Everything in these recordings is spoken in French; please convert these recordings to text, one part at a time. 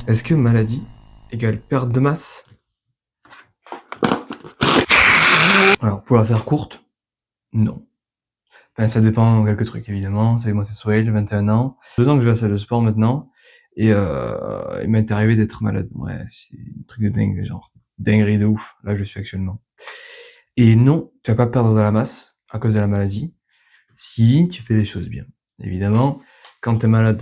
Est-ce que maladie égale perte de masse? Alors, pour la faire courte, non. Enfin, ça dépend de quelques trucs, évidemment. Salut, moi, c'est Sohail, j'ai 21 ans. 2 ans que je vais à la salle de sport maintenant. Et il m'est arrivé d'être malade. Ouais, c'est un truc de dingue, genre. Dinguerie de ouf. Là, je suis actuellement. Et non, tu vas pas perdre de la masse à cause de la maladie si tu fais les choses bien. Évidemment, quand t'es malade,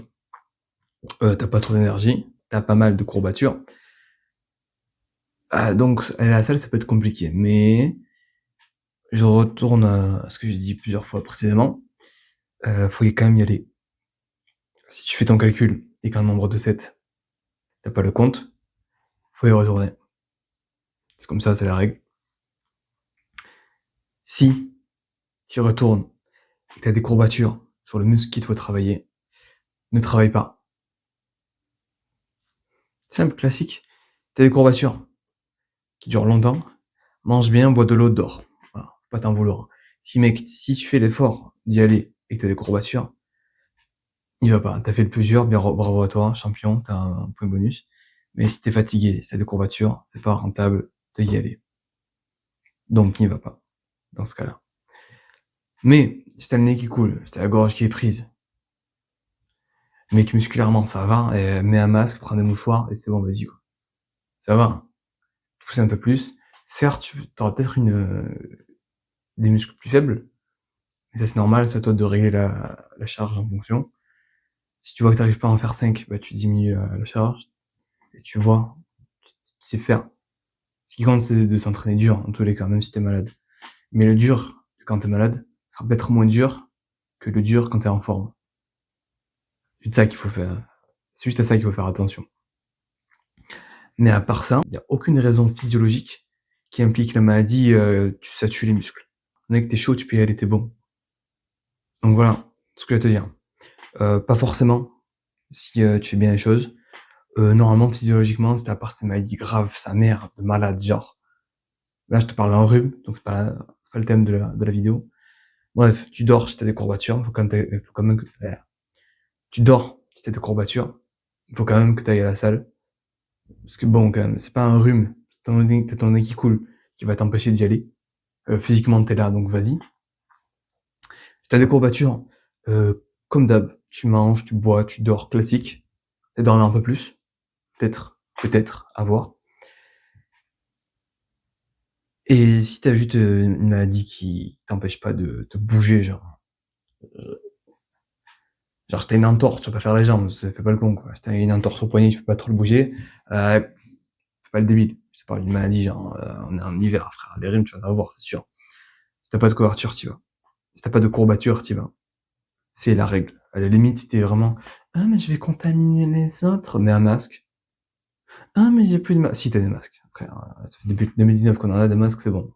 t'as pas trop d'énergie, t'as pas mal de courbatures. Donc, aller à la salle, ça peut être compliqué. Mais je retourne à ce que j'ai dit plusieurs fois précédemment. Faut quand même y aller. Si tu fais ton calcul et qu'un nombre de 7, t'as pas le compte, faut y retourner. C'est comme ça, c'est la règle. Si tu y retournes et que t'as des courbatures sur le muscle qu'il te faut travailler, ne travaille pas. Simple, classique. T'as des courbatures qui durent longtemps, mange bien, bois de l'eau, dors. Voilà, faut pas t'en vouloir. Si mec, si tu fais l'effort d'y aller et que t'as des courbatures, il va pas. T'as fait le plus dur, bien bravo à toi, champion, t'as un point bonus. Mais si t'es fatigué, si t'as des courbatures, c'est pas rentable de y aller. Donc n'y va pas, dans ce cas-là. Mais si t'as le nez qui coule, si t'as la gorge qui est prise, mais que musculairement ça va, mets un masque, prends des mouchoirs et c'est bon, vas-y quoi. Ça va. Pousse un peu plus. Certes, tu auras peut-être des muscles plus faibles, mais ça c'est normal, c'est à toi de régler la charge en fonction. Si tu vois que t'arrives pas à en faire 5, bah tu diminues la charge, et tu vois, tu sais faire. Ce qui compte, c'est de s'entraîner dur, en tous les cas, même si t'es malade. Mais le dur, quand t'es malade, sera peut-être moins dur que le dur quand t'es en forme. C'est juste ça qu'il faut faire. C'est juste à ça qu'il faut faire attention. Mais à part ça, il n'y a aucune raison physiologique qui implique la maladie, ça tue les muscles. Dès que t'es chaud, tu peux y aller, t'es bon. Donc voilà, ce que je vais te dire. Pas forcément, si tu fais bien les choses. Normalement, physiologiquement, si t'as pas ces maladies graves, sa mère, de malade, genre. Là, je te parle d'un rhume, donc c'est pas le thème de la vidéo. Bref, tu dors si t'as des courbatures, faut quand même que, tu dors si t'as des courbatures, il faut quand même que t'ailles à la salle. Parce que bon, quand même, c'est pas un rhume, t'as ton nez qui coule, qui va t'empêcher d'y aller. Physiquement, t'es là, donc vas-y. Si t'as des courbatures, comme d'hab, tu manges, tu bois, tu dors classique. T'as dormi un peu plus, peut-être, à voir. Et si t'as juste une maladie qui t'empêche pas de bouger, genre si t'as une entorse, tu vas pas faire les jambes, ça fait pas le con quoi. Si t'as une entorse au poignet, tu peux pas trop le bouger, fais pas le débile. Je te parle d'une maladie, on est en hiver, frère, les rhumes, tu vas en avoir, c'est sûr. Si t'as pas de couverture, t'y vas. Si t'as pas de courbature, t'y vas. C'est la règle. À la limite, si t'es vraiment, ah, mais je vais contaminer les autres, mets un masque. Ah, mais j'ai plus de masque. Si t'as des masques. Frère, ça fait depuis 2019 qu'on en a des masques, c'est bon.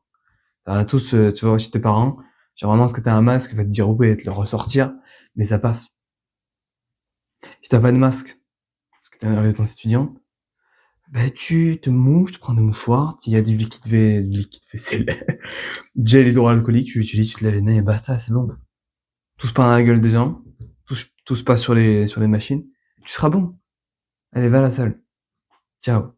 T'en as tous, tu vas chez tes parents, genre vraiment, est-ce que t'as un masque, il va te dire oui, et te le ressortir, mais ça passe. Si t'as pas de masque, parce que t'es en résidence étudiante, bah, tu te mouches, tu prends des mouchoirs, il y a du liquide vaisselle, gel hydroalcoolique, tu l'utilises, tu te lèves les mains et basta, c'est bon. Tousse pas dans la gueule des gens, tousse pas sur les machines, tu seras bon. Allez, va à la salle. Ciao.